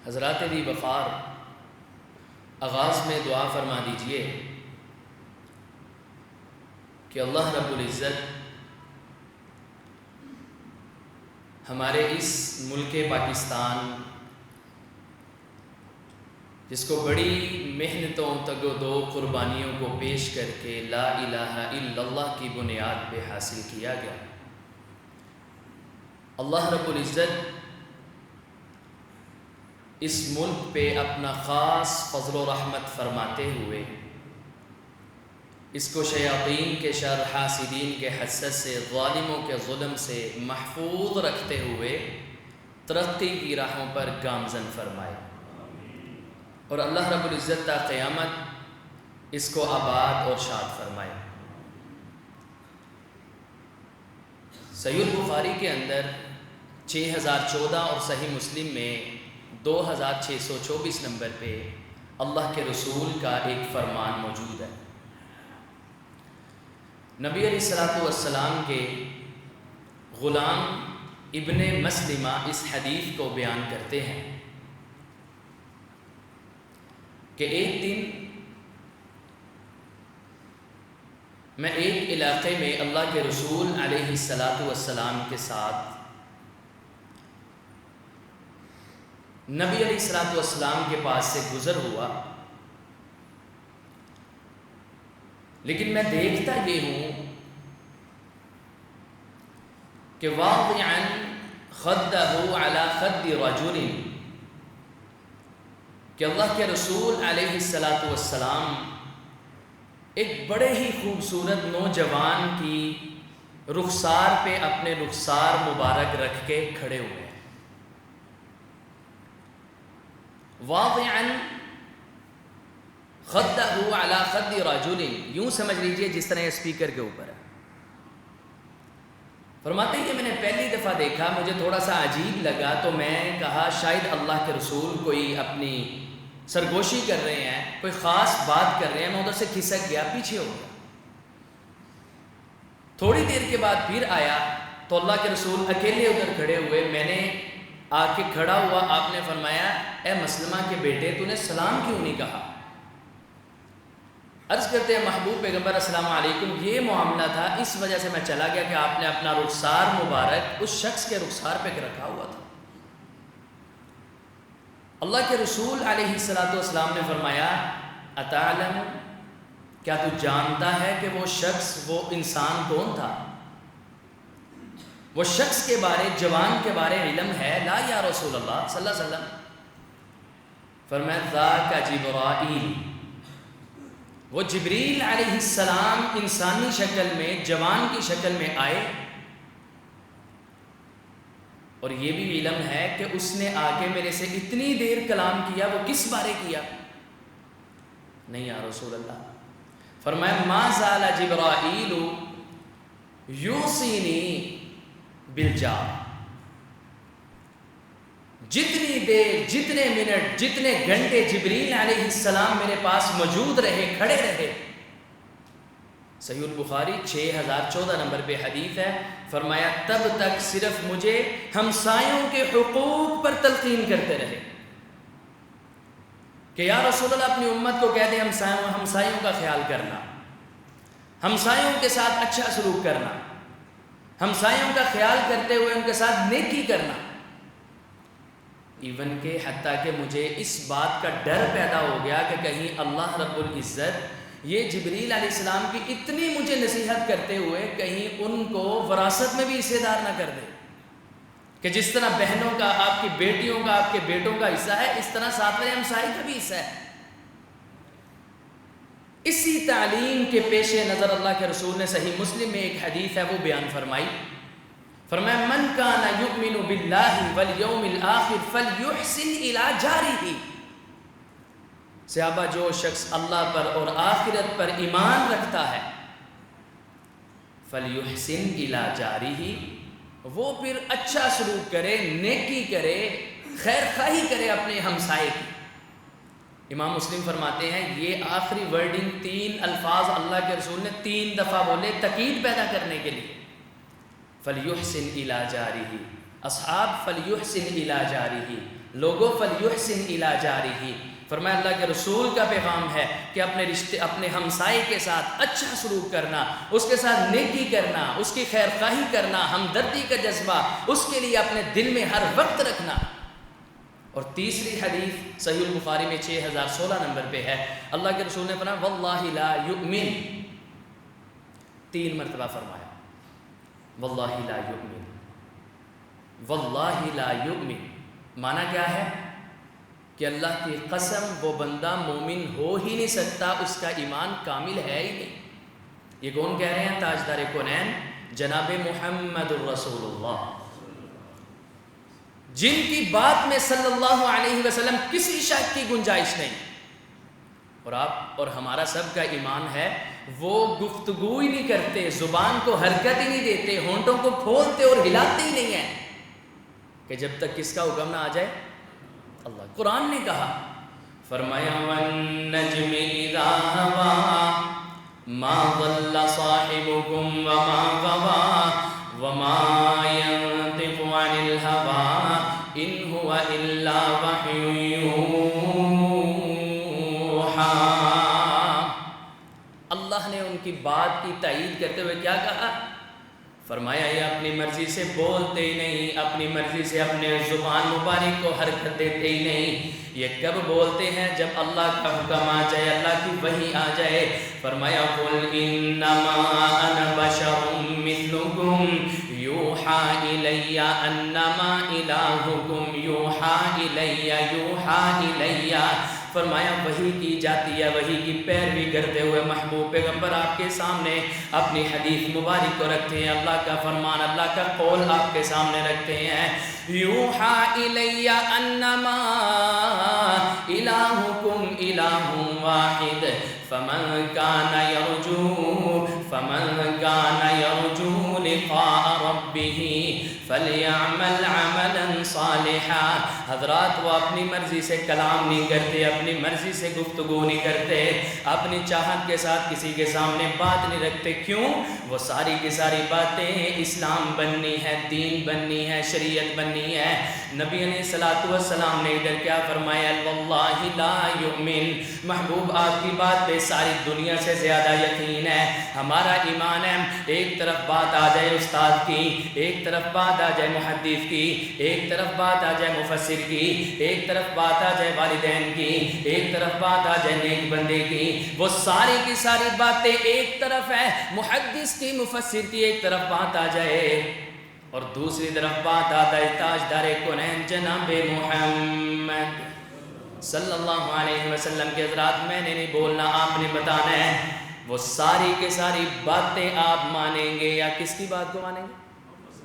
حضرات ذی وقار، آغاز میں دعا فرما دیجئے کہ اللہ رب العزت ہمارے اس ملک پاکستان، جس کو بڑی محنتوں تگ و دو قربانیوں کو پیش کر کے لا الہ الا اللہ کی بنیاد پہ حاصل کیا گیا، اللہ رب العزت اس ملک پہ اپنا خاص فضل و رحمت فرماتے ہوئے اس کو شیاطین کے شر، حاسدین کے حسد سے، ظالموں کے ظلم سے محفوظ رکھتے ہوئے ترقی کی راہوں پر گامزن فرمائے، اور اللہ رب العزت تا قیامت اس کو آباد اور شاد فرمائے۔ صحیح البخاری کے اندر 6014 اور صحیح مسلم میں 2624 نمبر پہ اللہ کے رسول کا ایک فرمان موجود ہے۔ نبی علیہ السلام کے غلام ابن مسلمہ اس حدیث کو بیان کرتے ہیں کہ ایک دن میں ایک علاقے میں اللہ کے رسول علیہ السلام کے ساتھ نبی علیہ السلام کے پاس سے گزر ہوا، لیکن میں دیکھتا یہ ہوں کہ واضعاً خدہ علی خد رجل، کہ اللہ کے رسول علیہ السلام ایک بڑے ہی خوبصورت نوجوان کی رخسار پہ اپنے رخسار مبارک رکھ کے کھڑے ہوئے ہیں۔ واضعاً خدہ علی خد رجل، یوں سمجھ لیجئے جس طرح اسپیکر کے اوپر ہے۔ فرماتے ہیں کہ میں نے پہلی دفعہ دیکھا، مجھے تھوڑا سا عجیب لگا، تو میں کہا شاید اللہ کے رسول کوئی اپنی سرگوشی کر رہے ہیں، کوئی خاص بات کر رہے ہیں۔ میں ادھر سے کھسک گیا، پیچھے ہو گیا۔ تھوڑی دیر کے بعد پھر آیا تو اللہ کے رسول اکیلے ادھر کھڑے ہوئے۔ میں نے آ کے کھڑا ہوا، آپ نے فرمایا اے مسلمہ کے بیٹے، تو نے سلام کیوں نہیں کہا؟ عرض کرتے ہیں محبوب پیغمبر السلام علیکم، یہ معاملہ تھا، اس وجہ سے میں چلا گیا کہ آپ نے اپنا رخسار مبارک اس شخص کے رخسار پہ رکھا ہوا تھا۔ اللہ کے رسول علیہ السلام نے فرمایا اتعلم، کیا تو جانتا ہے کہ وہ شخص، وہ انسان کون تھا؟ وہ شخص کے بارے، جوان کے بارے علم ہے؟ لا یا رسول اللہ صلی اللہ علیہ وسلم۔ فرمایا ذاک جبرائیل، وہ جبریل علیہ السلام انسانی شکل میں، جوان کی شکل میں آئے، اور یہ بھی علم ہے کہ اس نے آ کے میرے سے اتنی دیر کلام کیا، وہ کس بارے کیا؟ نہیں یا رسول اللہ۔ فرمایا ما زال جبرائیل یوصینی بالجار، جتنی دیر، جتنے منٹ، جتنے گھنٹے جبریل علیہ السلام میرے پاس موجود رہے، کھڑے رہے۔ صحیح البخاری 6014 نمبر پہ حدیث ہے۔ فرمایا تب تک صرف مجھے ہمسایوں کے حقوق پر تلقین کرتے رہے کہ یا رسول اللہ اپنی امت کو کہہ دیں ہمسایوں کا خیال کرنا، ہمسایوں کے ساتھ اچھا سلوک کرنا، ہمسایوں کا خیال کرتے ہوئے ان کے ساتھ نیکی کرنا۔ ایون کہ حتیٰ کہ مجھے اس بات کا ڈر پیدا ہو گیا کہ کہیں اللہ رب العزت یہ جبریل علیہ السلام کی اتنی مجھے نصیحت کرتے ہوئے کہیں ان کو وراثت میں بھی حصے دار نہ کر دے، کہ جس طرح بہنوں کا، آپ کی بیٹیوں کا، آپ کے بیٹوں کا حصہ ہے، اس طرح ساتویں ہمسائے کا بھی حصہ ہے۔ اسی تعلیم کے پیش نظر اللہ کے رسول نے صحیح مسلم میں ایک حدیث ہے وہ بیان فرمائی۔ فرمایا من کان یؤمن باللہ والیوم الآخر فلیحسن الی جارہ، صحابہ جو شخص اللہ پر اور آخرت پر ایمان رکھتا ہے، فلیحسن الی جارہ، وہ پھر اچھا سلوک کرے، نیکی کرے، خیر خواہی کرے اپنے ہمسائے کی۔ امام مسلم فرماتے ہیں یہ آخری ورڈنگ 3 الفاظ اللہ کے رسول نے 3 دفعہ بولے تاکید پیدا کرنے کے لیے۔ فلیحسن الی جارہ، اصحاب فلیحسن الی جارہ، لوگوں فلیحسن الی جارہ، فرمایا اللہ کے رسول کا پیغام ہے کہ اپنے رشتے، اپنے ہمسائے کے ساتھ اچھا سلوک کرنا، اس کے ساتھ نیکی کرنا، اس کی خیر خواہی کرنا، ہمدردی کا جذبہ اس کے لیے اپنے دل میں ہر وقت رکھنا۔ اور تیسری حدیث صحیح البخاری میں 6016 نمبر پہ ہے، اللہ کے رسول نے فرمایا واللہ لا یؤمن، 3 مرتبہ فرمایا واللہ لا یؤمن، واللہ لا یؤمن، معنی کیا ہے کہ اللہ کی قسم وہ بندہ مومن ہو ہی نہیں سکتا، اس کا ایمان کامل ہے ہی نہیں۔ یہ کون کہہ رہے ہیں؟ تاجدار کونین جناب محمد الرسول اللہ، جن کی بات میں صلی اللہ علیہ وسلم کسی شک کی گنجائش نہیں۔ اور آپ اور ہمارا سب کا ایمان ہے، وہ گفتگو ہی نہیں کرتے، زبان کو حرکت ہی نہیں دیتے، ہونٹوں کو کھولتے اور ہلاتے ہی نہیں ہیں کہ جب تک کس کا حکم نہ آ جائے اللہ۔ قرآن نے کہا، فرمایا وَالنَّجْمِ إِذَا هَوَىٰ مَا ضَلَّ صَاحِبُكُمْ وَمَا غَوَىٰ وَمَا يَنطِقُ عَنِ الْهَوَىٰ إِنْ هُوَ إِلَّا وَحْيٌ يُوحَىٰ۔ اللہ نے ان کی بات کی تائید کرتے ہوئے کیا کہا؟ فرمایا یہ اپنی مرضی سے بولتے ہی نہیں، اپنی مرضی سے اپنے زبان مبارک کو حرکت دیتے ہی نہیں، یہ کب بولتے ہیں؟ جب اللہ کا حکم آ جائے، اللہ کی وحی آ جائے۔ فرمایا قُلْ إِنَّمَا أَنَا بَشَرٌ مِثْلُكُمْ يُوحَىٰ إِلَيَّ أَنَّمَا إِلَٰهُكُمْ يُوحَىٰ إِلَيَّ يُوحَىٰ إِلَيَّ۔ فرمایا وحی کی جاتی ہے، وحی کی پیروی کرتے ہوئے محبوب پیغمبر آپ کے سامنے اپنی حدیث مبارک کو رکھتے ہیں، اللہ کا فرمان، اللہ کا قول آپ کے سامنے رکھتے ہیں۔ یوحیٰ الی انما الہکم الہ واحد فمن کان یرجو لقاء ربہ فلیعمل عملا صالحا۔ حضرات وہ اپنی مرضی سے کلام نہیں کرتے، اپنی مرضی سے گفتگو نہیں کرتے، اپنی چاہت کے ساتھ کسی کے سامنے بات نہیں رکھتے۔ کیوں؟ وہ ساری کی ساری باتیں اسلام بننی ہے، دین بننی ہے، شریعت بننی ہے۔ نبی علیہ الصلوۃ والسلام نے ادھر کیا فرمایا؟ واللہ لا یؤمن، محبوب آپ کی بات پہ ساری دنیا سے زیادہ یقین ہے، ہمارا ایمان ہے۔ ایک طرف بات آ جائے استاد کی، ایک طرف بات آ جائے محدث کی، ایک طرف بات آ جائے مفسر کی، ایک طرف بات آ جائے والدین کی، ایک طرف بات آ جائے نیک بندے کی، وہ ساری کی ساری باتیں ایک طرف ہے، محدث کی، مفسر کی ایک طرف بات آ جائے، اور دوسری طرف بات آتا ہے تاجدار کونین جناب محمد صلی اللہ علیہ وسلم کے۔ حضرات میں نے نہیں بولنا، آپ نے بتانا ہے، وہ ساری کے ساری باتیں آپ مانیں گے یا کس کی بات کو مانیں گے؟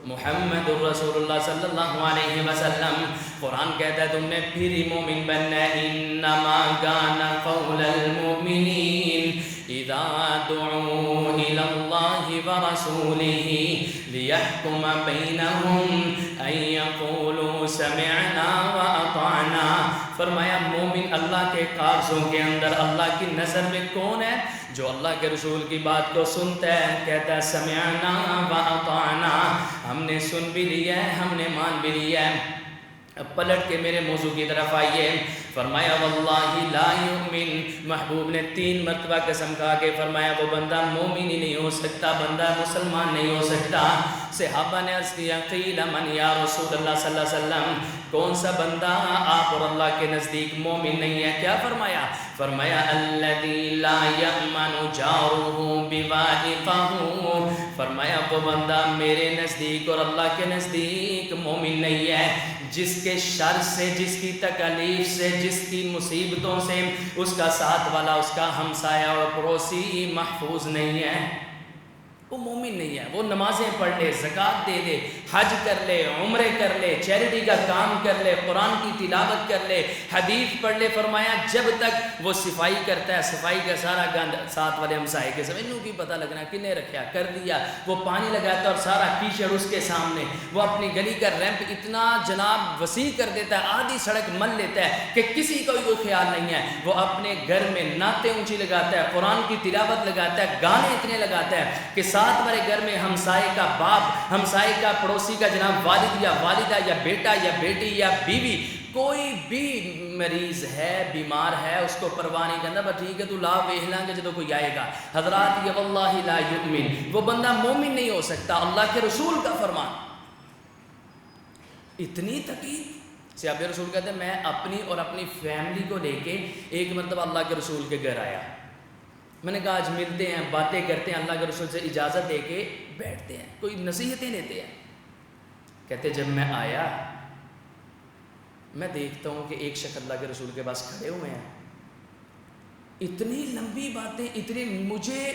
محمد الرسول اللہ صلی اللہ علیہ وسلم۔ قرآن کہتا ہے تم نے پھر ہی مومن بننا ہے۔ انما کان قول المؤمنین اذا دعوا الی اللہ ورسولہ لیحکم بینہم ان یقولوا سمعنا واطعنا۔ فرمایا مومن اللہ کے کاغذوں کے اندر اللہ کی نظر میں کون ہے؟ جو اللہ کے رسول کی بات کو سنتا ہے، کہتا ہے سمعنا واطعنا، ہم نے سن بھی لیا ہے، ہم نے مان بھی لیا ہے۔ اب پلٹ کے میرے موضوع کی طرف آئیے۔ فرمایا واللہ لا یؤمن، محبوب نے 3 مرتبہ قسم کھا کے فرمایا وہ بندہ مومن ہی نہیں ہو سکتا، بندہ مسلمان نہیں ہو سکتا۔ صحابہ نے عرض کیا قیل من یا رسول اللہ صلی اللہ علیہ وسلم، کون سا بندہ آپ اور اللہ کے نزدیک مومن نہیں ہے؟ کیا فرمایا؟ فرمایا الذی لا یأمن جارہ بوائقہ، فرمایا وہ بندہ میرے نزدیک اور اللہ کے نزدیک مومن نہیں ہے جس کے شر سے، جس کی تکلیف سے، جس کی مصیبتوں سے اس کا ساتھ والا، اس کا ہمسایہ اور پڑوسی محفوظ نہیں ہے، وہ مومن نہیں ہے۔ وہ نمازیں پڑھ لے، زکوٰۃ دے دے، حج کر لے، عمرے کر لے، چیریٹی کا کام کر لے، قرآن کی تلاوت کر لے، حدیث پڑھ لے، فرمایا جب تک وہ صفائی کرتا ہے، صفائی کا سارا گند ساتھ والے ہمسائے کے سامنے، انہوں کی پتہ لگنا کنے رکھا کر دیا، وہ پانی لگاتا ہے اور سارا کیچڑ اس کے سامنے، وہ اپنی گلی کا ریمپ اتنا جناب وسیع کر دیتا ہے، آدھی سڑک مل لیتا ہے کہ کسی کو کوئی خیال نہیں ہے۔ وہ اپنے گھر میں نعتیں اونچی لگاتا ہے، قرآن کی تلاوت لگاتا ہے، گانے اتنے لگاتا ہے کہ ساتھ والے گھر میں ہمسائے کا باپ، ہمسائے کا پڑوسی کا جناب والد یا والدہ یا بیٹا یا بیٹی یا بیوی، کوئی بھی مریض ہے، بیمار ہے، اس کو پرواہ نہیں کرنا، بس ٹھیک ہے تو لا ویخ لیں گے جدو کوئی آئے گا۔ حضرات یہ واللہ لا یؤمن، وہ بندہ مومن نہیں ہو سکتا، اللہ کے رسول کا فرمان۔ اتنی تقید، صحابہ رسول کہتے ہیں میں اپنی اور اپنی فیملی کو لے کے ایک مرتبہ اللہ کے رسول کے گھر آیا، میں نے کہا آج ملتے ہیں، باتیں کرتے ہیں، اللہ کے رسول سے اجازت دے کے بیٹھتے ہیں، کوئی نصیحتیں لیتے ہیں۔ کہتے جب میں آیا میں دیکھتا ہوں کہ ایک شخص اللہ کے رسول کے پاس کھڑے ہوئے ہیں، اتنی لمبی باتیں، اتنی، مجھے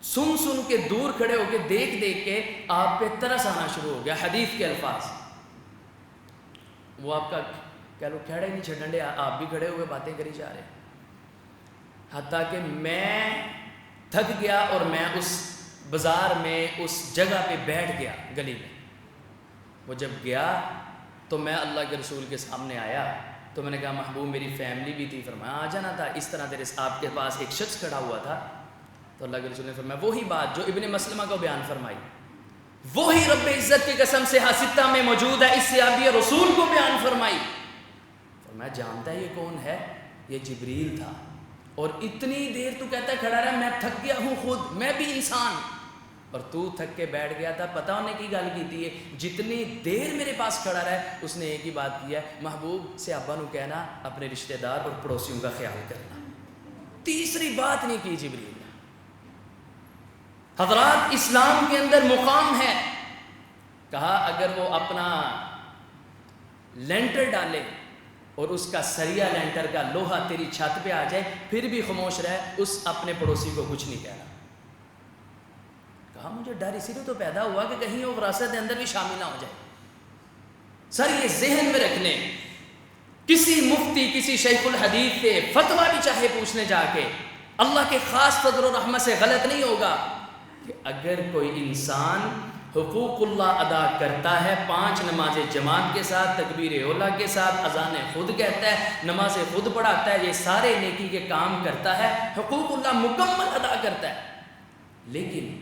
سن سن کے دور کھڑے ہو کے دیکھ دیکھ کے آپ پہ ترس آنا شروع ہو گیا، حدیث کے الفاظ۔ وہ آپ کا کہہ لو کھڑے نہیں چھڈنڈے، آپ بھی کھڑے ہوئے باتیں کری جا رہے ہیں، حتیٰ کہ میں تھک گیا اور میں اس بازار میں اس جگہ پہ بیٹھ گیا گلی میں۔ وہ جب گیا تو میں اللہ کے رسول کے سامنے آیا تو میں نے کہا محبوب میری فیملی بھی تھی، فرمایا آ جانا تھا، اس طرح تیرے آپ کے پاس ایک شخص کھڑا ہوا تھا۔ تو اللہ کے رسول نے فرمایا وہی بات جو ابن مسلمہ کو بیان فرمائی، وہی رب عزت کی قسم سے ستہ میں موجود ہے، اس سے آپ یہ رسول کو بیان فرمائی۔ فرمایا جانتا ہے یہ کون ہے؟ یہ جبریل تھا، اور اتنی دیر تو کہتا ہے کھڑا رہا، میں تھک گیا ہوں، خود میں بھی انسان، اور تو تھک کے بیٹھ گیا تھا۔ پتہ ہونے کی گل کی ہے، جتنی دیر میرے پاس کھڑا رہا ہے اس نے ایک ہی بات کی ہے، محبوب سے ابا نو کہنا اپنے رشتہ دار اور پڑوسیوں کا خیال کرنا، تیسری بات نہیں کی جبریل نے۔ حضرات اسلام کے اندر مقام ہے، کہا اگر وہ اپنا لینٹر ڈالے اور اس کا سریا لینٹر کا لوہا تیری چھت پہ آ جائے پھر بھی خاموش رہے، اس اپنے پڑوسی کو کچھ نہیں کہنا۔ کہا مجھے ڈر اسی لیے تو پیدا ہوا کہ کہیں وہ وراثت کے اندر بھی شامل نہ ہو جائے۔ سر یہ ذہن میں رکھ لیں، کسی مفتی کسی شیخ الحدیث سے فتویٰ بھی چاہے پوچھنے جا کے، اللہ کے خاص فضل و رحمت سے غلط نہیں ہوگا کہ اگر کوئی انسان حقوق اللہ ادا کرتا ہے، 5 نمازیں جماعت کے ساتھ، تکبیر اولیٰ کے ساتھ، اذان خود کہتا ہے، نمازیں خود پڑھاتا ہے، یہ سارے نیکی کے کام کرتا ہے، حقوق اللہ مکمل ادا کرتا ہے، لیکن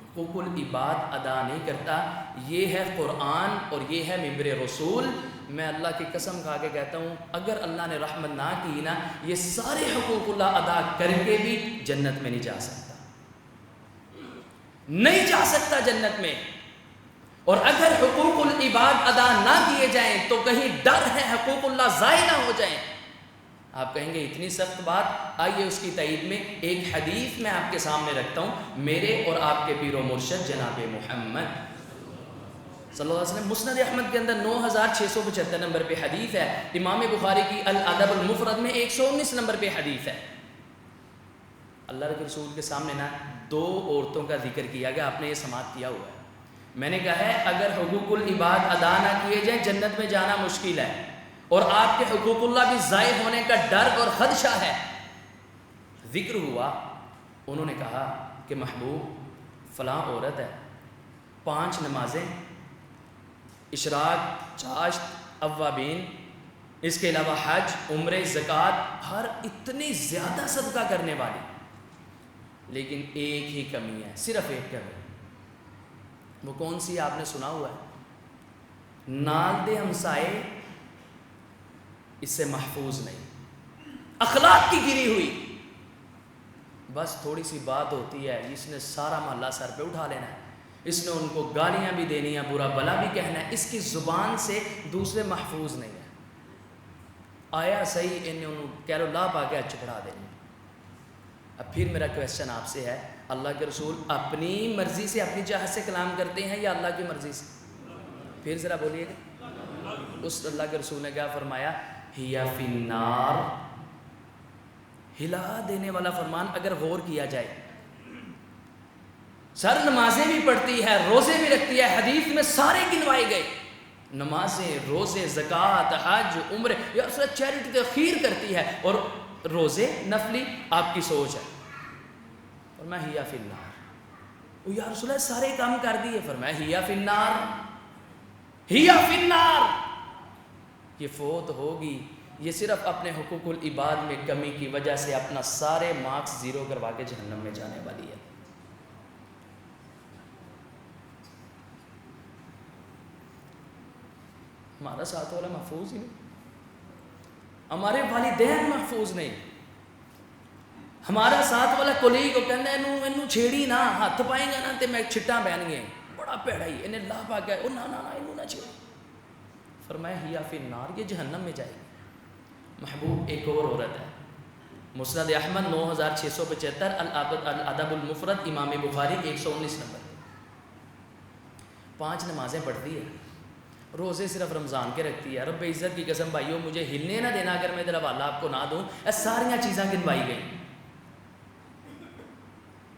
حقوق العباد ادا نہیں کرتا، یہ ہے قرآن اور یہ ہے ممبر رسول۔ میں اللہ کی قسم کھا کے کہتا ہوں اگر اللہ نے رحمت نہ کی نا، یہ سارے حقوق اللہ ادا کر کے بھی جنت میں نہیں جا سکتا، نہیں جا سکتا جنت میں۔ اور اگر حقوق العباد ادا نہ کیے جائیں تو کہیں ڈر ہے حقوق اللہ ضائع نہ ہو جائیں۔ آپ کہیں گے اتنی سخت بات، آئیے اس کی تائید میں ایک حدیث میں آپ کے سامنے رکھتا ہوں، میرے اور آپ کے پیر و مرشد جناب محمد صلی اللہ علیہ وسلم، مسند احمد کے اندر 9675 نمبر پہ حدیث ہے، امام بخاری کی الادب المفرد میں 119 نمبر پہ حدیث ہے۔ اللہ کے رسول کے سامنے نا 2 عورتوں کا ذکر کیا گیا، آپ نے یہ سماعت کیا ہوا ہے۔ میں نے کہا ہے اگر حقوق العباد ادا نہ کیے جائیں جنت میں جانا مشکل ہے، اور آپ کے حقوق اللہ بھی ضائع ہونے کا ڈر اور خدشہ ہے۔ ذکر ہوا، انہوں نے کہا کہ محبوب فلاں عورت ہے، 5 نمازیں، اشراق، چاشت، اوابین، اس کے علاوہ حج، عمرے، زکوٰۃ، ہر اتنی زیادہ صدقہ کرنے والی، لیکن ایک ہی کمی ہے، صرف ایک کمی۔ وہ کون سی؟ آپ نے سنا ہوا ہے، نال دے ہمسائے اس سے محفوظ نہیں، اخلاق کی گری ہوئی، بس تھوڑی سی بات ہوتی ہے اس نے سارا محلہ سر پہ اٹھا لینا ہے، اس نے ان کو گالیاں بھی دینی ہیں، برا بلا بھی کہنا ہے، اس کی زبان سے دوسرے محفوظ نہیں ہے، آیا صحیح انہیں انہوں کہہ لو لا پا کے اچھ پڑھا دیں۔ اب پھر میرا کویسچن آپ سے ہے، اللہ کے رسول اپنی مرضی سے اپنی چاہت سے کلام کرتے ہیں یا اللہ کی مرضی سے؟ پھر ذرا بولیے گا۔ اس اللہ کے رسول نے کیا فرمایا؟ ہیا فی النار، ہلا دینے والا فرمان اگر غور کیا جائے۔ سر نمازیں بھی پڑھتی ہے، روزے بھی رکھتی ہے، حدیث میں سارے گنوائے گئے، نمازیں، روزے، زکوٰۃ، حج، عمرے، یا چیریٹی تخیر کرتی ہے، اور روزے نفلی آپ کی سوچ ہے، اور میں ہیا فی النار، یا رسول اللہ سارے کام کر دیے، فرمایا ہیا فی النار، ہیا فی النار، یہ فوت ہوگی، یہ صرف اپنے حقوق العباد میں کمی کی وجہ سے اپنا سارے مارکس 0 کروا کے جہنم میں جانے والی ہے۔ ہمارا ساتھ والا محفوظ ہی نہیں، ہمارے والدین محفوظ نہیں، ہمارا ساتھ والا کولیگ کو کہنا اینو چھیڑی نہ، ہاتھ پائیں گا نا تے میں چھٹاں بہن گئے، بڑا پیڑا ہی انہیں لا پا گیا، نہ اینو نہ چھیڑی. فرمایا ہی فی النار، یہ جہنم میں جائے گی. محبوب ایک اور عورت ہے، مسند احمد 9675، الادب المفرد امام بخاری 119 نمبر. 5 نمازیں پڑھتی ہے، روزے صرف رمضان کے رکھتی ہے. رب عزت کی قسم بھائیو مجھے ہلنے نہ دینا اگر میں ادھر حوالہ آپ کو نہ دوں. ساریاں چیزاں گنوائی گئیں.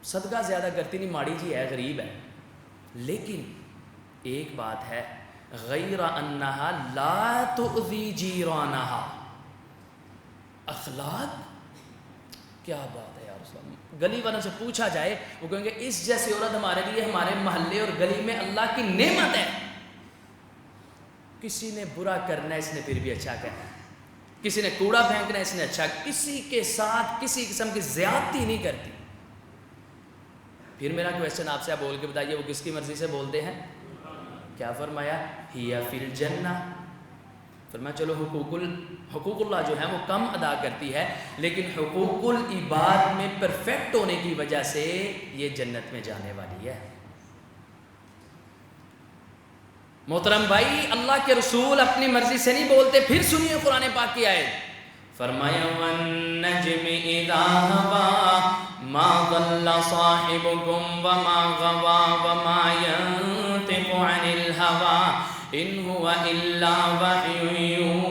صدقہ زیادہ کرتی نہیں، ماڑی جی ہے، غریب ہے، لیکن ایک بات ہے، غیر انہا لا تؤذی جیرانہا. اخلاق کیا بات ہے یار. گلی والوں سے پوچھا جائے وہ کہیں گے اس جیسی عورت ہمارے لیے ہمارے محلے اور گلی میں اللہ کی نعمت ہے. کسی نے برا کرنا ہے اس نے پھر بھی اچھا کرنا ہے، کسی نے کوڑا پھینکنا ہے اس نے اچھا، کسی کے ساتھ کسی قسم کی زیادتی نہیں کرتی. پھر میرا کویسچن آپ سے آپ بول کے بتائیے وہ کس کی مرضی سے بولتے ہیں؟ کیا فرمایا؟ ہی فی الجنہ. فرمایا چلو حقوق اللہ جو ہے وہ کم ادا کرتی ہے، لیکن حقوق العباد میں پرفیکٹ ہونے کی وجہ سے یہ جنت میں جانے والی ہے. محترم بھائی، اللہ کے رسول اپنی مرضی سے نہیں بولتے. پھر سنیے قرآن پاک کی آیت. فرمایا والنجم اذا ہوا ما ضل صاحبكم وما غوا وما ينطق عن الهوى ان هو الا وحی یوحى.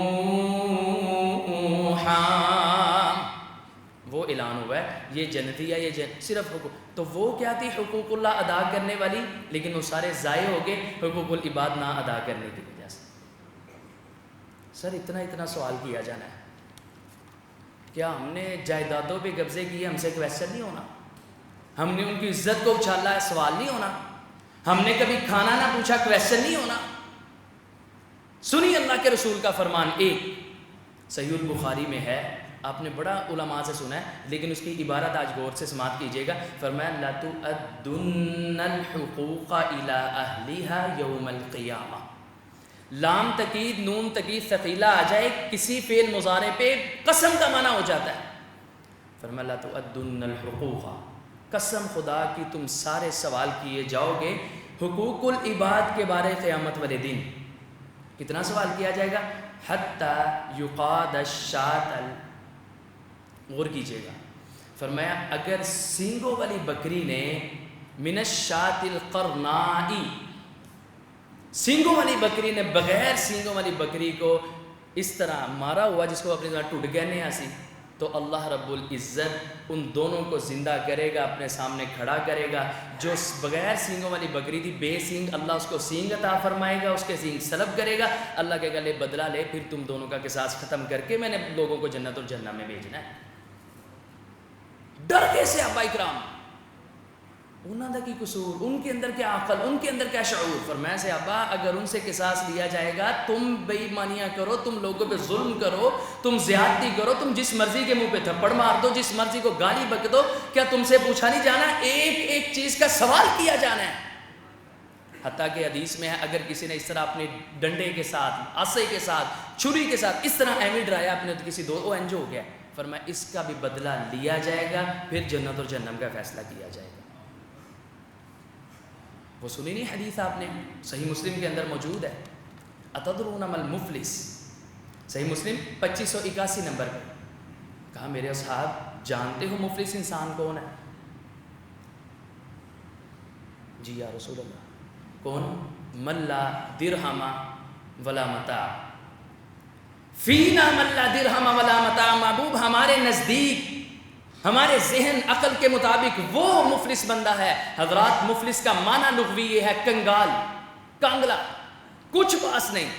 وہ اعلان ہوا ہے یہ جنتی ہے، یہ صرف حقوق. تو وہ کیا تھی حقوق اللہ ادا کرنے والی، لیکن وہ سارے ضائع ہو گئے حقوق العباد نہ ادا کرنے کی وجہ سے. سر اتنا سوال کیا جانا ہے، کیا ہم نے جائیدادوں پہ قبضے کیے ہم سے کویسچن نہیں ہونا؟ ہم نے ان کی عزت کو اچھالا ہے سوال نہیں ہونا؟ ہم نے کبھی کھانا نہ پوچھا کویسچن نہیں ہونا؟ سنی اللہ کے رسول کا فرمان. ایک صحیح البخاری میں ہے، آپ نے بڑا علماء سے سنا ہے لیکن اس کی عبارت آج غور سے سماعت کیجیے گا. فرمایا لَتُؤَدُّنَّ الْحُقُوقَ إِلَىٰ أَهْلِهَا يَوْمَ الْقِيَامَةِ. لام تکید نون تکید ثقیلہ آ جائے کسی فعل مضارع پہ قسم کا معنی ہو جاتا ہے. فرمایا لَتُؤَدُّنَّ الْحُقُوقَ، قسم خدا کی تم سارے سوال کیے جاؤ گے حقوق العباد کے بارے قیامت والے دن. کتنا سوال کیا جائے گا؟ حتی یقاد الشاۃ. غور کیجیے گا. فرمایا اگر سینگوں والی بکری نے من الشاۃ القرناء، سینگوں والی بکری نے بغیر سینگوں والی بکری کو اس طرح مارا ہوا جس کو اپنی طرح ٹوٹ گیا نہیں آسی، تو اللہ رب العزت ان دونوں کو زندہ کرے گا، اپنے سامنے کھڑا کرے گا. جو بغیر سینگوں والی بکری تھی بے سینگ، اللہ اس کو سینگ عطا فرمائے گا، اس کے سینگ سلب کرے گا. اللہ کہے گا لے بدلہ لے، پھر تم دونوں کا قصاص ختم کر کے میں نے لوگوں کو جنت اور جہنم میں بھیجنا ہے. ڈر کیسے ابا اکرام؟ انہوں کا کی قصور، ان کے اندر کیا عقل، ان کے اندر کیا شعور. فرمایا سے ابا اگر ان سے قصاص لیا جائے گا، تم بے ایمانیاں کرو، تم لوگوں پہ ظلم کرو، تم زیادتی کرو، تم جس مرضی کے منہ پہ تھپڑ مار دو، جس مرضی کو گالی بک دو، کیا تم سے پوچھا نہیں جانا؟ ایک ایک چیز کا سوال کیا جانا ہے. حتیٰ کہ حدیث میں ہے اگر کسی نے اس طرح اپنے ڈنڈے کے ساتھ، عصے کے ساتھ، چھری کے ساتھ اس طرح ایویں ڈرایا اپنے کسی دو، وہ انجو ہو گیا. فرمایا اس کا بھی بدلہ لیا جائے گا، پھر جنت اور جہنم کا فیصلہ کیا جائے گا. وہ سنی نہیں حدیث آپ نے؟ صحیح مسلم کے اندر موجود ہے. اتدرون ما المفلس، صحیح مسلم 2581 نمبر پہ. کہا میرے اصحاب جانتے ہو مفلس انسان کون ہے؟ جی یا رسول اللہ. کون؟ من لا درہم ولا متاع. فینا من لا درہم ولا متاع. محبوب ہمارے نزدیک، ہمارے ذہن عقل کے مطابق وہ مفلس بندہ ہے. حضرات مفلس کا معنی لغوی یہ ہے کنگال، کانگلا، کچھ پاس نہیں.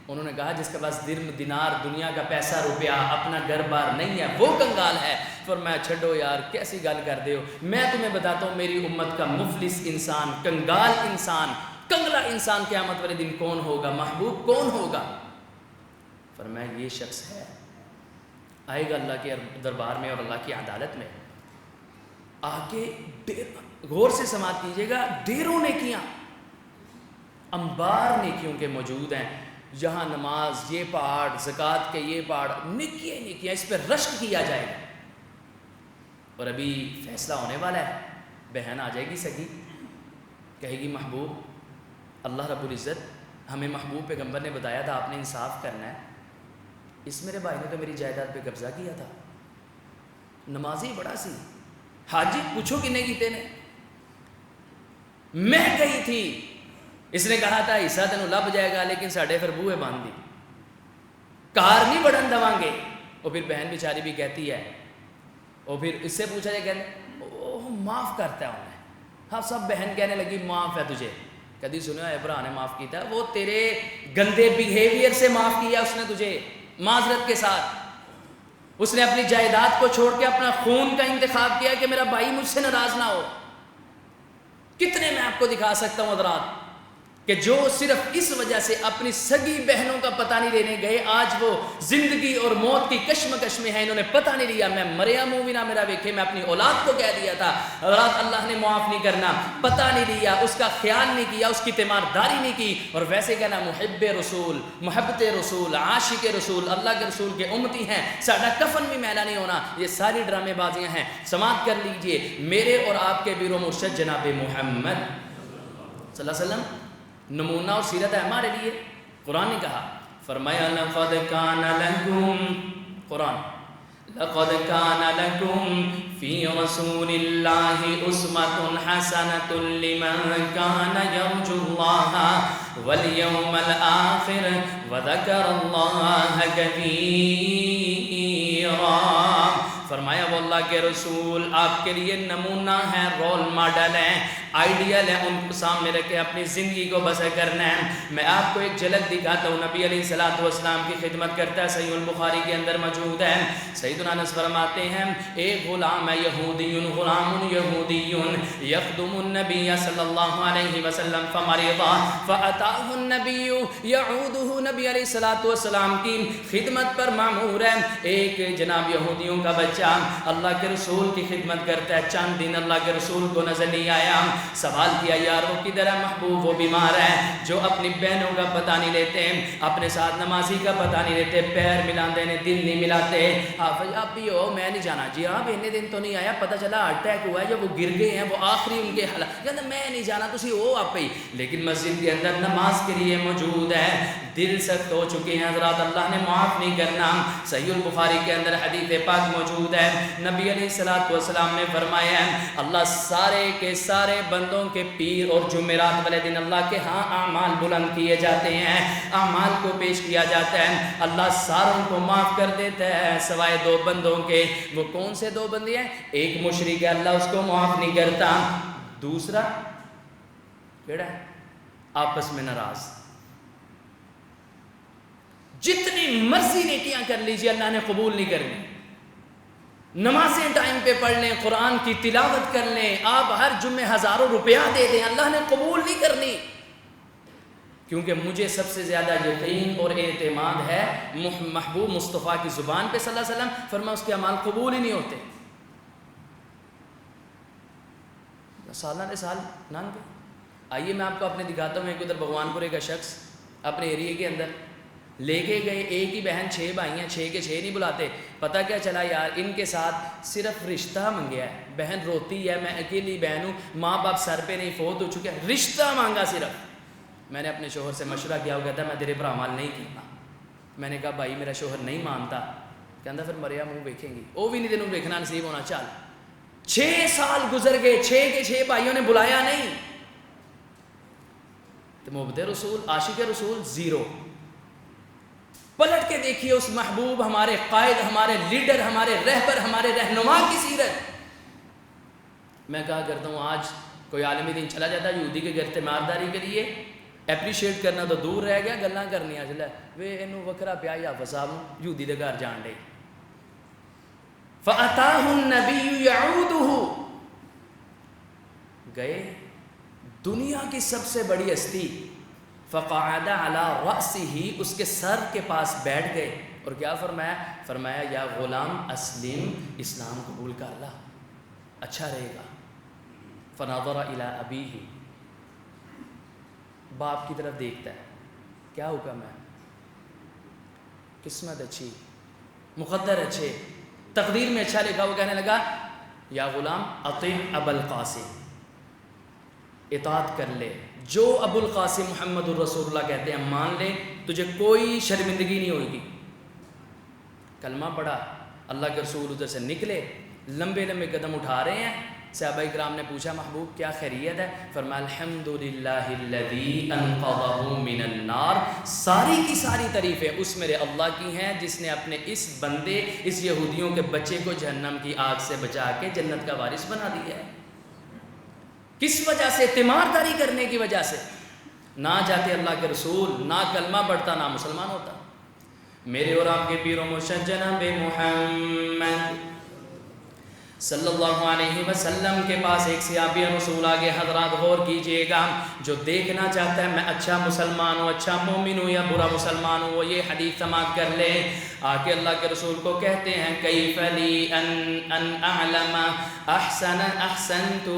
انہوں نے کہا جس کے پاس درم دینار دنیا کا پیسہ روپیہ اپنا گھر بار نہیں ہے وہ کنگال ہے. فرمایا چھڈو یار کیسی گل کر دے ہو، میں تمہیں بتاتا ہوں میری امت کا مفلس انسان، کنگال انسان، کنگلا انسان قیامت والے دن کون ہوگا؟ محبوب کون ہوگا؟ فرمایا یہ شخص ہے آئے گا اللہ کے دربار میں اور اللہ کی عدالت میں. آگے غور سے سماعت کیجیے گا، ڈھیروں نیکیاں، انبار نیکیوں کے موجود ہیں. یہاں نماز یہ پہاڑ، زکوٰۃ کے یہ پہاڑ، نیکیاں نیکیاں، اس پہ رشک کیا جائے گا۔ اور ابھی فیصلہ ہونے والا ہے، بہن آ جائے گی سگی، کہے گی محبوب اللہ رب العزت ہمیں محبوب پیغمبر نے بتایا تھا آپ نے انصاف کرنا ہے، اس میرے بھائی نے تو میری جائیداد پہ قبضہ کیا تھا، نمازی بڑا سی، حاجی پوچھو کنے کیتے نے، میں گئی تھی، اس نے کہا تھا حصہ تینوں لب جائے گا لیکن ساڈے پھر بوئے باندھ دی، کار نہیں بڑھن دواں گے۔ اور پھر بہن بیچاری بھی کہتی ہے، اور پھر اس سے پوچھا جائے کہتے اوہ معاف کرتا ہے انہیں، ہاں سب بہن کہنے لگی معاف ہے تجھے، کدی سنو ہے برا نے معاف کیتا ہے، وہ تیرے گندے بیہیویئر سے معاف کیا اس نے تجھے معذرت کے ساتھ، اس نے اپنی جائیداد کو چھوڑ کے اپنا خون کا انتخاب کیا کہ میرا بھائی مجھ سے ناراض نہ ہو۔ کتنے میں آپ کو دکھا سکتا ہوں حضرات کہ جو صرف اس وجہ سے اپنی سگی بہنوں کا پتہ نہیں لینے گئے، آج وہ زندگی اور موت کی کشمکش میں ہیں، انہوں نے پتہ نہیں لیا، میں مریا منہ بھی نہ میرا ویکھے، میں اپنی اولاد کو کہہ دیا تھا حضرات اللہ نے معاف نہیں کرنا، پتہ نہیں لیا، اس کا خیال نہیں کیا، اس کی تیمارداری نہیں کی، اور ویسے کہنا محب رسول، محبت رسول، عاشق رسول، اللہ کے رسول کے امتی ہیں، ساڈا کفن بھی میلا نہیں ہونا، یہ ساری ڈرامے بازیاں ہیں۔ سماعت کر لیجئے میرے اور آپ کے پیر و مرشد جناب محمد صلی اللہ علیہ وسلم نمونہ اور سیرت ہے ہمارے لیے۔ قرآن نے کہا، فرمایا لقد کان لکم، قرآن لقد کان لکم فی رسول اللہ اسوۃ حسنۃ لمن کان یرجو اللہ والیوم الآخر وذکر اللہ کثیرا۔ فرمایا وہ اللہ کے رسول آپ کے لیے نمونہ ہے، رول ماڈل ہے، آئیڈیل ہے، ان کو سامنے رکھ کے اپنی زندگی کو بسر کرنا ہے۔ میں آپ کو ایک جھلک دکھاتا ہوں، نبی علیہ الصلوۃ والسلام کی خدمت کرتا ہے، صحیح البخاری کے اندر موجود ہے۔ سیدنا انس فرماتے ہیں ایک غلام ہے یہودی، غلام یہودی یخدم النبی صلی اللہ علیہ وسلم فمرض فاتاه النبی یعوده، نبی علیہ الصلوۃ والسلام کی خدمت پر معمور ہے، ایک جناب یہودیوں کا بچہ اللہ کے رسول کی خدمت کرتا ہے، چند دن اللہ کے رسول کو نظر نہیں آیا، سوال کیا یار وہ کدھر ہے محبوب، وہ بیمار ہے، جو اپنی بہنوں کا پتہ نہیں لیتے، اپنے ساتھ نمازی کا پتہ نہیں لیتے، پیر ملاتے ہیں دل نہیں ملاتے، حافظ آپ بھی ہو میں نہیں جانا، جی آپ اتنے دن تو نہیں آیا، پتہ چلا ہارٹ اٹیک ہوا ہے یا وہ گر گئے ہیں، وہ آخری ان کے حالات، کہتے میں نہیں جانا تسی ہو آپ ہی، لیکن مسجد کے اندر نماز کے لیے موجود ہے، دل سخت ہو چکے ہیں حضرات، اللہ نے معاف نہیں کرنا۔ صحیح البخاری کے اندر حدیث پاک موجود ہے، نبی علیہ الصلوۃ والسلام نے فرمایا اللہ سارے کے سارے بندوں کے پیر اور جمعرات والے دن اللہ کے ہاں اعمال بلند کیے جاتے ہیں، اعمال کو پیش کیا جاتا ہے، اللہ ساروں کو معاف کر دیتا ہے سوائے دو بندوں کے۔ وہ کون سے دو بندے ہیں؟ ایک مشرک ہے اللہ اس کو معاف نہیں کرتا، دوسرا کیڑا ہے؟ آپس میں ناراض، جتنی مرضی نیکیاں کر لیجیے اللہ نے قبول نہیں کرنی، نمازیں ٹائم پہ پڑھ لیں، قرآن کی تلاوت کر لیں، آپ ہر جمعے ہزاروں روپیہ دے دیں، اللہ نے قبول نہیں کرنی، کیونکہ مجھے سب سے زیادہ یقین اور اعتماد ہے محبوب مصطفیٰ کی زبان پہ صلی اللہ علیہ وسلم، فرمایا اس کے اعمال قبول ہی نہیں ہوتے، سالہ سال نان پہ۔ آئیے میں آپ کو اپنے دکھاتا ہوں، ایک ادھر بھگوان پورے کا شخص اپنے ایریے کے اندر لے کے گئے، ایک ہی بہن 6 بھائی ہیں، 6 کے 6 نہیں بلاتے، پتہ کیا چلا یار ان کے ساتھ صرف رشتہ منگیا ہے، بہن روتی ہے میں اکیلی بہن ہوں، ماں باپ سر پہ نہیں فوت ہو چکے، رشتہ مانگا صرف۔ میں نے اپنے شوہر سے مشورہ کیا، وہ کہتا میں تیرے پر عمل نہیں کرنا، میں نے کہا بھائی میرا شوہر نہیں مانتا، کہتا پھر مریا منہ دیکھیں گی، وہ بھی نہیں تینوں دیکھنا نصیب ہونا، چل 6 سال گزر گئے، 6 کے 6 بھائیوں نے بلایا نہیں، تو محبت رسول عاشق رسول زیرو۔ پلٹ کے دیکھیے اس محبوب ہمارے قائد، ہمارے لیڈر، ہمارے رہبر، ہمارے رہنما کی سیرت۔ میں کہا کرتا ہوں آج کوئی عالمی دن چلا جاتا یہودی کے گھر تیمارداری کے لیے، اپریشیٹ کرنا تو دور رہ گیا، گلاں کرنیاں چلے وے اینوں وکرا پیا یا فصاب یہودی دے گھر جان دے، فَأَتَاهُ النَّبِيُّ يَعُودُهُ، گئے دنیا کی سب سے بڑی ہستی، فقعد علی رأسہ، اس کے سر کے پاس بیٹھ گئے، اور کیا فرمایا؟ فرمایا یا غلام اسلم، اسلام قبول کر لا اچھا رہے گا۔ فنظر الی ابیہ، باپ کی طرف دیکھتا ہے، کیا حکم ہے؟ قسمت اچھی، مقدر اچھے، تقدیر میں اچھا لکھا. وہ کہنے لگا یا غلام اطیع ابا القاسم، اطاعت کر لے، جو ابو القاسم محمد الرسول اللہ کہتے ہیں مان لے، تجھے کوئی شرمندگی نہیں ہوگی. کلمہ پڑھا، اللہ کے رسول ادھر سے نکلے، لمبے لمبے قدم اٹھا رہے ہیں. صحابہ کرام نے پوچھا محبوب کیا خیریت ہے؟ فرمایا الحمدللہ الذی انقذہ من النار، ساری کی ساری تعریفیں اس میرے اللہ کی ہیں جس نے اپنے اس بندے، اس یہودیوں کے بچے کو جہنم کی آگ سے بچا کے جنت کا وارث بنا دیا ہے. کس وجہ سے؟ تیمارداری کرنے کی وجہ سے. نہ جاتے اللہ کے رسول، نہ کلمہ پڑھتا، نہ مسلمان ہوتا. میرے اور آپ کے پیر و مرشد جناب محمد صلی اللہ علیہ وسلم کے پاس ایک صحابی رسول آگے. حضرات غور کیجئے گا، جو دیکھنا چاہتا ہے میں اچھا مسلمان ہوں، اچھا مومن ہوں یا برا مسلمان ہوں، وہ یہ حدیث سماعت کر لے. آگے اللہ کے رسول کو کہتے ہیں کیف لی ان اعلم احسن احسنت،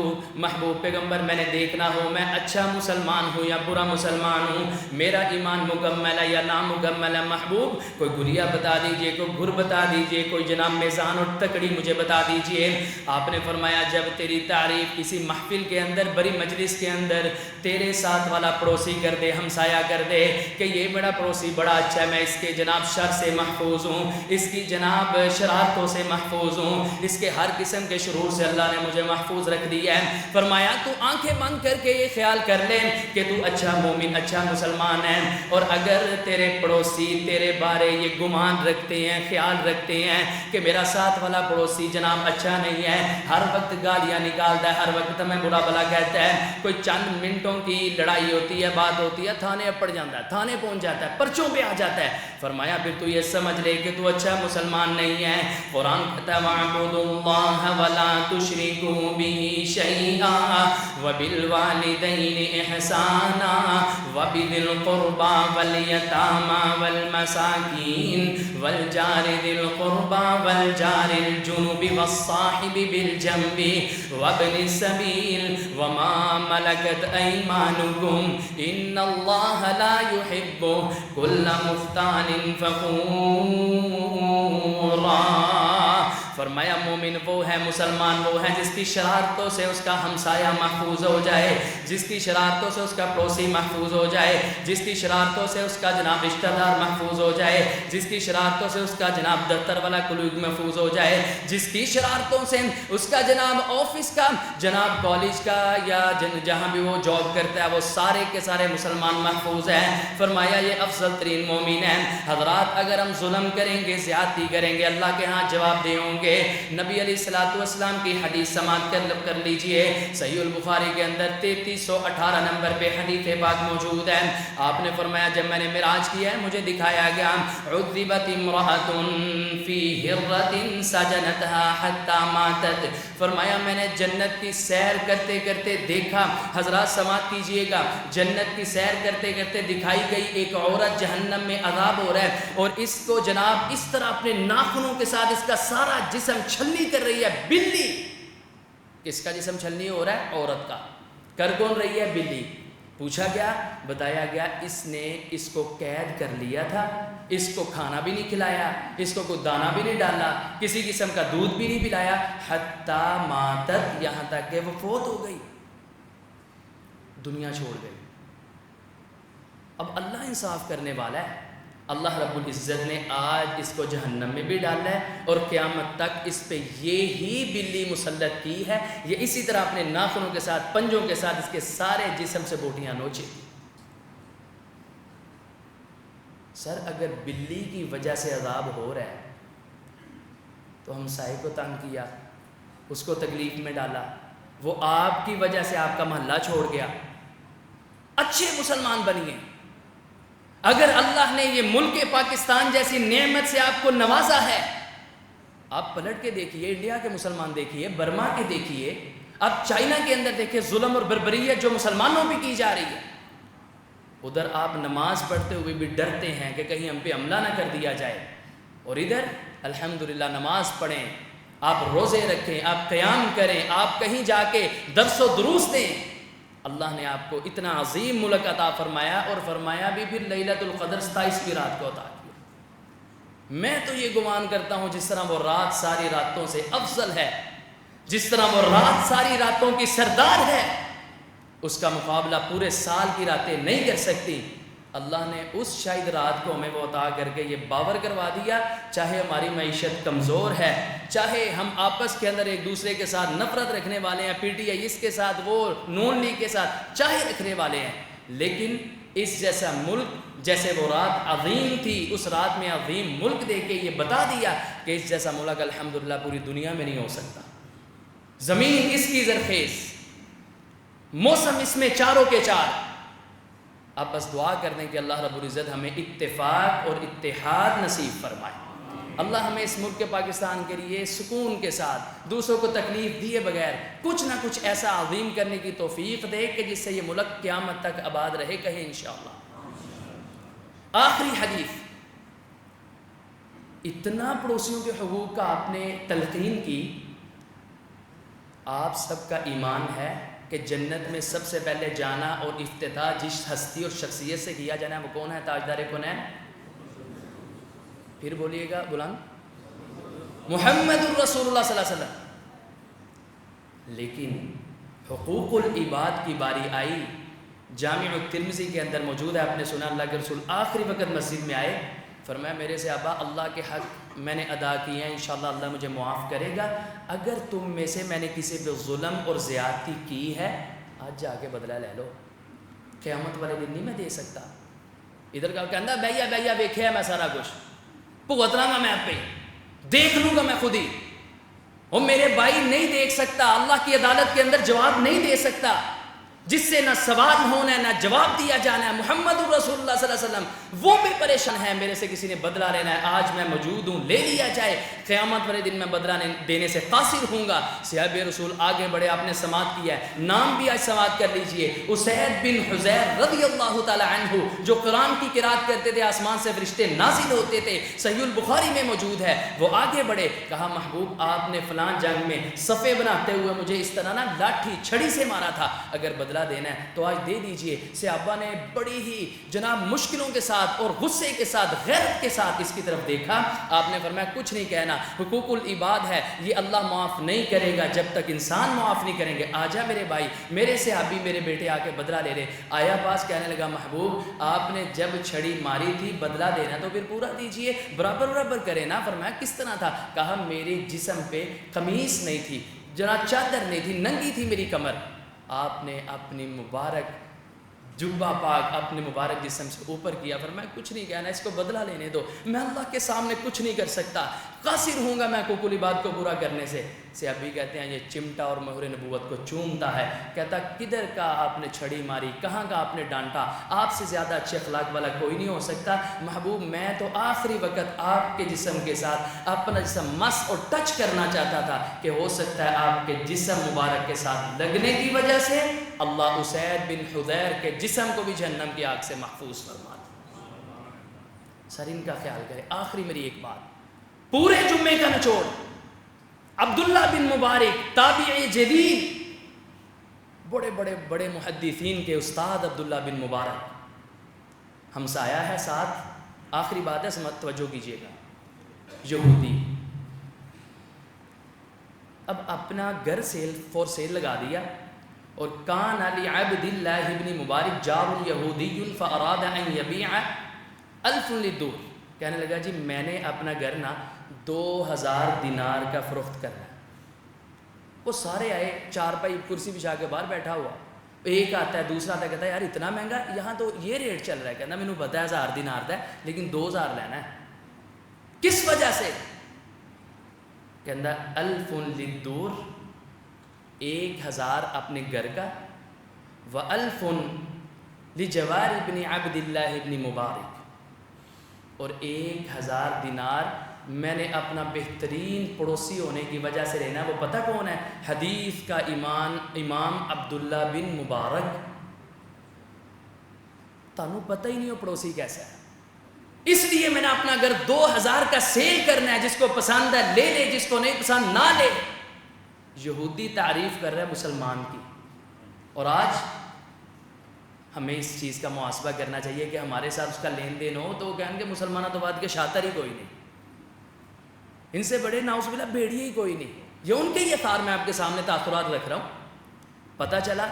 محبوب پیغمبر میں نے دیکھنا ہو میں اچھا مسلمان ہوں یا برا مسلمان ہوں، میرا ایمان مکمل ہے یا نامکمل ہے. محبوب کوئی گریا بتا دیجئے، کوئی گر بتا دیجئے، کوئی جناب میزان اور تکڑی مجھے بتا دیجئے. آپ نے فرمایا جب تیری تعریف کسی محفل کے اندر، بڑی مجلس کے اندر تیرے ساتھ والا پڑوسی کر دے، ہمسایہ کر دے کہ یہ میرا پڑوسی بڑا اچھا ہے، میں اس کے جناب شر سے محفوظ ہوں، اس کی جناب شرارتوں سے محفوظ ہوں، اس کے ہر قسم کے شرور سے اللہ نے مجھے محفوظ رکھ دیا ہے. فرمایا تو آنکھیں بند کر کے یہ خیال کر لے کہ تو اچھا مومن، اچھا مسلمان ہے، اور اگر تیرے پڑوسی تیرے بارے یہ گمان رکھتے ہیں، خیال رکھتے ہیں کہ میرا ساتھ والا پڑوسی جناب اچھا نہیں ہے، ہر وقت گالیاں نکالتا ہے، ہر وقت میں برا بھلا کہتا ہے، کوئی چند منٹوں کی لڑائی ہوتی ہے، بات ہوتی ہے، تھانے پڑ جاتا ہے، تھانے پہنچ جاتا ہے، پرچوں پہ آ جاتا ہے. فرمایا پھر تو یہ سمجھ لے کہ تو اچھا مسلمان نہیں ہے. قرآن کہتا ہے وَاعْبُدُوا اللَّهَ وَلَا تُشْرِكُوا بِهِ شَيْئًا وَبِالْوَالِدَيْنِ إِحْسَانًا وَبِذِي الْقُرْبَى وَالْيَتَامَى وَالْمَسَاكِينِ وَالْجَارِ ذِي الْقُرْبَى وَالْجَارِ الْجُنُبِ وَالصَّاحِبِ بِالْجَنبِ وَابْنِ السَّبِيلِ وَمَا مَلَكَتْ أَيْمَانُكُمْ إِنَّ اللَّهَ لَا يُحِبُّ كُلَّ مُخْتَالٍ فَخُورٍ. فرمایا مومن وہ ہے، مسلمان وہ ہے جس کی شرارتوں سے اس کا ہمسایہ محفوظ ہو جائے، جس کی شرارتوں سے اس کا پڑوسی محفوظ ہو جائے، جس کی شرارتوں سے اس کا جناب رشتہ دار محفوظ ہو جائے، جس کی شرارتوں سے اس کا جناب دفتر والا کلیگ محفوظ ہو جائے، جس کی شرارتوں سے اس کا جناب آفس کا، جناب کالج کا، یا جہاں بھی وہ جاب کرتا ہے وہ سارے کے سارے مسلمان محفوظ ہیں. فرمایا یہ افضل ترین مومن ہیں. حضرات اگر ہم ظلم کریں گے، زیادتی کریں گے، اللہ کے ہاں جواب دے ہوں گے. نبی علیہ الصلوۃ والسلام کی حدیث سماعت کر لیجئے. صحیح البخاری کے اندر 3318 نمبر پہ حدیث پاک موجود ہے. آپ نے فرمایا جب میں نے معراج کیا ہے مجھے دکھایا گیا عذبت امرأة فی ہرۃ سجنتها حتی ماتت. فرمایا میں نے جنت کی سیر کرتے کرتے دیکھا. حضرات سماعت کیجئے گا، جنت کی سیر کرتے کرتے دکھائی گئی ایک عورت جہنم میں عذاب ہو رہا ہے، اور اس کو جناب اس طرح اپنے ناخنوں کے ساتھ اس کا سارا جسم چھلنی کر رہی ہے. بلی. کس کا جسم چھلنی ہو رہا ہے؟ عورت کا. کر کون رہی ہے؟ بلی. پوچھا گیا، بتایا گیا اس نے اس کو قید کر لیا تھا، اس کو کھانا بھی نہیں کھلایا، اس کو کوئی دانہ بھی نہیں ڈالا، کسی قسم کا دودھ بھی نہیں پلایا، حتی ماتت، یہاں تک کہ وہ فوت ہو گئی، دنیا چھوڑ گئی. اب اللہ انصاف کرنے والا ہے. اللہ رب العزت نے آج اس کو جہنم میں بھی ڈالا ہے، اور قیامت تک اس پہ یہی بلی مسلط کی ہے. یہ اسی طرح اپنے ناخنوں کے ساتھ، پنجوں کے ساتھ اس کے سارے جسم سے بوٹیاں نوچے. سر اگر بلی کی وجہ سے عذاب ہو رہا ہے تو ہمسائے کو تنگ کیا، اس کو تکلیف میں ڈالا، وہ آپ کی وجہ سے آپ کا محلہ چھوڑ گیا، اچھے مسلمان بنیے. اگر اللہ نے یہ ملک پاکستان جیسی نعمت سے آپ کو نوازا ہے، آپ پلٹ کے دیکھیے، انڈیا کے مسلمان دیکھیے، برما کے دیکھیے، اب چائنا کے اندر دیکھیے ظلم اور بربریت جو مسلمانوں پہ کی جا رہی ہے. ادھر آپ نماز پڑھتے ہوئے بھی ڈرتے ہیں کہ کہیں ہم پہ حملہ نہ کر دیا جائے، اور ادھر الحمدللہ نماز پڑھیں، آپ روزے رکھیں، آپ قیام کریں، آپ کہیں جا کے درس و دروس دیں. اللہ نے آپ کو اتنا عظیم ملک عطا فرمایا، اور فرمایا بھی پھر لیلۃ القدر 27 کی رات کو عطا کیا. میں تو یہ گمان کرتا ہوں جس طرح وہ رات ساری راتوں سے افضل ہے، جس طرح وہ رات ساری راتوں کی سردار ہے، اس کا مقابلہ پورے سال کی راتیں نہیں کر سکتی۔ اللہ نے اس شاید رات کو ہمیں وہ عطا کر کے یہ باور کروا دیا، چاہے ہماری معیشت کمزور ہے، چاہے ہم آپس کے اندر ایک دوسرے کے ساتھ نفرت رکھنے والے ہیں، پی ٹی آئی اس کے ساتھ، وہ نون لیگ کے ساتھ چاہے رکھنے والے ہیں، لیکن اس جیسا ملک، جیسے وہ رات عظیم تھی، اس رات میں عظیم ملک دے کے یہ بتا دیا کہ اس جیسا ملک الحمدللہ پوری دنیا میں نہیں ہو سکتا۔ زمین اس کی زرخیز، موسم اس میں چاروں کے چار۔ اب بس دعا کر دیں کہ اللہ رب العزت ہمیں اتفاق اور اتحاد نصیب فرمائے۔ اللہ ہمیں اس ملک کے پاکستان کے لیے سکون کے ساتھ، دوسروں کو تکلیف دیے بغیر کچھ نہ کچھ ایسا عظیم کرنے کی توفیق دے کہ جس سے یہ ملک قیامت تک آباد رہے، کہیں انشاءاللہ۔ آخری حدیث، اتنا پڑوسیوں کے حقوق کا آپ نے تلقین کی، آپ سب کا ایمان ہے کہ جنت میں سب سے پہلے جانا اور افتتاح جس ہستی اور شخصیت سے کیا جانا ہے وہ کون ہے؟ تاجدار کونین؟ پھر بولیے گا بلند، محمد الرسول اللہ صلی اللہ علیہ وسلم۔ لیکن حقوق العباد کی باری آئی، جامع الترمذی کے اندر موجود ہے، آپ نے سنا اللہ کے رسول آخری وقت مسجد میں آئے، فرمایا میرے سے ابا اللہ کے حق میں نے ادا کیے ہیں، انشاءاللہ اللہ مجھے معاف کرے گا، اگر تم میں سے میں نے کسی پہ ظلم اور زیادتی کی ہے آج جا کے بدلہ لے لو، قیامت والے دن نہیں میں دے سکتا۔ ادھر کا کہنا بھیا بھیا ویکھیا میں سارا کچھ بھگت رہا گا، میں آپ پہ دیکھ لوں گا میں خود ہی، اور میرے بھائی نہیں دیکھ سکتا، اللہ کی عدالت کے اندر جواب نہیں دے سکتا، جس سے نہ سوال ہونا ہے نہ جواب دیا جانا ہے، محمد الرسول اللہ صلی اللہ علیہ وسلم، وہ بھی پریشان ہے میرے سے کسی نے بدلہ لینا ہے، آج میں موجود ہوں، لے لیا جائے، قیامت والے دن میں بدلہ دینے سے قاصر ہوں گا۔ صحابہ رسول آگے بڑھے، آپ نے سماعت کیا ہے، نام بھی آج سماعت کر لیجئے، اسید بن حذیر رضی اللہ تعالی عنہ، جو قرآن کی قرات کرتے تھے، آسمان سے فرشتے نازل ہوتے تھے، صحیح البخاری میں موجود ہے، وہ آگے بڑھے، کہا محبوب آپ نے فلان جنگ میں صفے بناتے ہوئے مجھے اس طرح نا لاٹھی چھڑی سے مارا تھا، اگر بدلہ دینا ہے تو آج دے دیجئے۔ صحابہ نے بڑی ہی جناب مشکلوں کے ساتھ اور غصے کے ساتھ، غیرت کے ساتھ اس کی طرف دیکھا، آپ نے فرمایا کچھ نہیں کہنا، حقوق العباد ہے، یہ اللہ معاف نہیں کرے گا جب تک انسان معاف نہیں کریں گے، آجا میرے بھائی، میرے صحابی میرے بیٹے آ کے بدلہ لے لے۔ آیا پاس کہنے لگا محبوب آپ نے جب چھڑی ماری تھی بدلہ دینا تو پھر پورا دیجئے، برابر برابر کرے نا۔ فرمایا کس طرح تھا؟ کہا میرے جسم پہ قمیص نہیں تھی، جناب چادر نہیں تھی، ننگی تھی میری کمر، آپ نے اپنی مبارک جبہ پاک اپنے مبارک جسم سے اوپر کیا، فرمایا کچھ نہیں کہنا، اس کو بدلہ لینے دو، میں اللہ کے سامنے کچھ نہیں کر سکتا، قاصر ہوں گا میں حقوق العباد کو پورا کرنے سے۔ صحابی کہتے ہیں یہ چمٹا اور مہر نبوت کو چومتا ہے، کہتا کدھر کا آپ نے چھڑی ماری، کہاں کا آپ نے ڈانٹا، آپ سے زیادہ اچھے اخلاق والا کوئی نہیں ہو سکتا محبوب، میں تو آخری وقت آپ کے جسم کے ساتھ اپنا جسم مس اور ٹچ کرنا چاہتا تھا کہ ہو سکتا ہے آپ کے جسم مبارک کے ساتھ لگنے کی وجہ سے اللہ اسید بن حذیر کے جسم کو بھی جہنم کی آگ سے محفوظ فرما دے۔ سر ان کا خیال کرے۔ آخری میری ایک بات، پورے جمعے کا نچوڑ، عبداللہ بن مبارک تابعی جلیل، بڑے بڑے بڑے محدثین کے استاد عبداللہ بن مبارک، ہمسایہ ہے ساتھ، آخری بات ہے سمجھ توجہ کیجیے گا، یہودی، اب اپنا گھر فور سیل لگا دیا، اور کان علی عبد اللہ ابن مبارک جار یہودی فاراد ان یبیع الف للدور، کہنے لگا جی میں نے اپنا گھر نا 2000 دینار کا فروخت کرنا ہے۔ وہ سارے آئے، چارپائی کرسی بچھا کے باہر بیٹھا ہوا، ایک آتا ہے دوسرا آتا ہے، کہتا ہے یار اتنا مہنگا، یہاں تو یہ ریٹ چل رہا ہے، کہنا مینوں پتا ہے 1000 دینار دا ہے لیکن 2000 لینا ہے، کس وجہ سے؟ کہنا الف للدور، 1000 اپنے گھر کا، وَأَلْفٌ لِجَوَارِ ابن عبد اللہ ابن مبارک، اور 1000 دینار میں نے اپنا بہترین پڑوسی ہونے کی وجہ سے لینا۔ وہ پتہ کون ہے؟ حدیث کا امام عبداللہ بن مبارک۔ تانوں پتہ ہی نہیں ہو پڑوسی کیسا ہے، اس لیے میں نے اپنا گھر 2000 کا سیل کرنا ہے، جس کو پسند ہے لے لے، جس کو نہیں پسند نہ لے۔ یہودی تعریف کر رہا ہے مسلمان کی، اور آج ہمیں اس چیز کا محاسبہ کرنا چاہیے کہ ہمارے ساتھ اس کا لین دین ہو تو وہ کہیں گے مسلمانوں تو بات کے شاطر ہی کوئی نہیں، ان سے بڑے ناؤز باللہ بھیڑیے ہی کوئی نہیں. یہ ان کے ہی اثار میں آپ کے سامنے تاثرات رکھ رہا ہوں. پتہ چلا,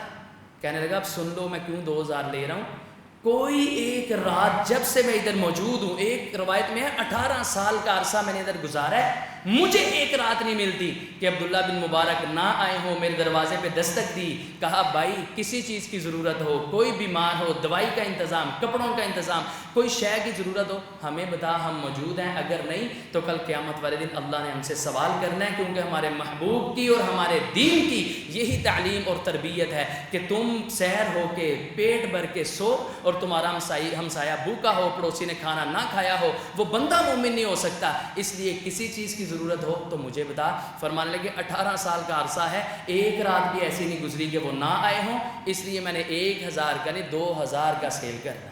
کہنے لگا اب سن لو میں کیوں 2000 لے رہا ہوں. کوئی ایک رات جب سے میں ادھر موجود ہوں, ایک روایت میں ہے 18 سال کا عرصہ میں نے ادھر گزارا ہے, مجھے ایک رات نہیں ملتی کہ عبداللہ بن مبارک نہ آئے ہوں, میرے دروازے پہ دستک دی, کہا بھائی کسی چیز کی ضرورت ہو, کوئی بیمار ہو, دوائی کا انتظام, کپڑوں کا انتظام, کوئی شے کی ضرورت ہو, ہمیں بتا, ہم موجود ہیں. اگر نہیں تو کل قیامت والے دن اللہ نے ہم سے سوال کرنا ہے, کیونکہ ہمارے محبوب کی اور ہمارے دین کی یہی تعلیم اور تربیت ہے کہ تم سیر ہو کے پیٹ بھر کے سو, اور تمہارا ہمسایہ بھوکا ہو, پڑوسی نے کھانا نہ کھایا ہو, وہ بندہ مومن نہیں ہو سکتا. اس لیے کسی چیز کی ضرورت ہو تو مجھے بتا. فرمانے لگے 18 سال کا عرصہ ہے, ایک رات بھی ایسی نہیں گزری کہ وہ نہ آئے ہوں, اس لیے میں نے 1000 کا نہیں 2000 کا سیل کرنا.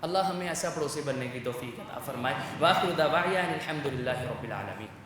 اللہ ہمیں ایسا پڑوسی بننے کی توفیق عطا فرمائے. وآخر دعوانا الحمدللہ رب العالمین.